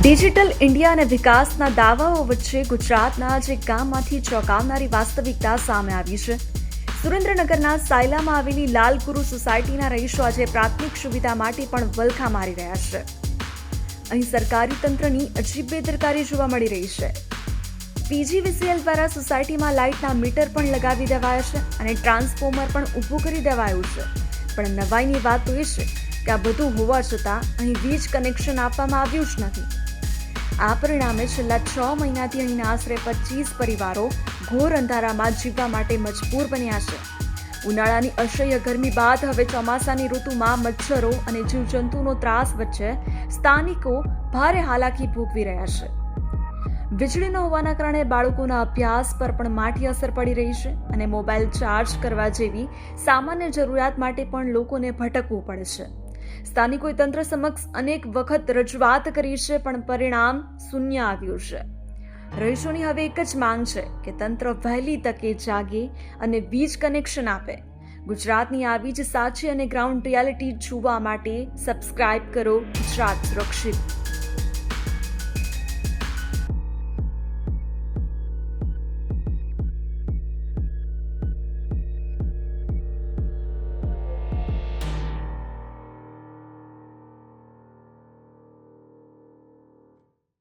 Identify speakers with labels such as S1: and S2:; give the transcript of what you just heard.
S1: Digital India અને વિકાસના દાવાઓ વચ્ચે ગુજરાતના જ એક ગામમાંથી ચોંકાવનારી વાસ્તવિકતા સામે આવી છે. સુરેન્દ્રનગરના સાયલામાં આવેલી લાલગુરુ સોસાયટીના રહીશો આજે પ્રાથમિક સુવિધા માટે પણ વલખા મારી રહ્યા છે. અહીં સરકારી તંત્રની અજીબ બેદરકારી જોવા મળી રહી છે. પીજીવીસીએલ દ્વારા સોસાયટીમાં લાઇટના મીટર પણ લગાવી દેવાયા છે અને ટ્રાન્સફોર્મર પણ ઊભું કરી દેવાયું છે. પણ નવાઈની વાત તો એ છે કે આ બધું હોવા છતાં અહીં વીજ કનેક્શન આપવામાં આવ્યું જ નથી. આ પરિણામે છેલ્લા 6 મહિનાથી અહીંના આશરે 25 પરિવારો ઘોર અંધારામાં જીવવા માટે મજબૂર બન્યા છે. ઉનાળાની અસહ્ય ગરમી બાદ હવે ચોમાસાની ઋતુમાં મચ્છરો અને જીવજંતુનો ત્રાસ વચ્ચે સ્થાનિકો ભારે હાલાકી ભોગવી રહ્યા છે. વીજળી ન હોવાના કારણે બાળકોના અભ્યાસ પર પણ માઠી અસર પડી રહી છે અને મોબાઈલ ચાર્જ કરવા જેવી સામાન્ય જરૂરિયાત માટે પણ લોકોને ભટકવું પડે છે. સ્થાનિકોએ તંત્ર સમક્ષ અનેક વખત રજૂઆત કરી છે, પણ પરિણામ શૂન્ય આવ્યું છે. રહીશોની હવે એક જ માંગ છે કે તંત્ર વહેલી તકે જાગે અને વીજ કનેક્શન આપે. ગુજરાતની આવી જ સાચી અને ગ્રાઉન્ડ રિયાલિટી જોવા માટે સબસ્ક્રાઇબ કરો ગુજરાત સુરક્ષિત.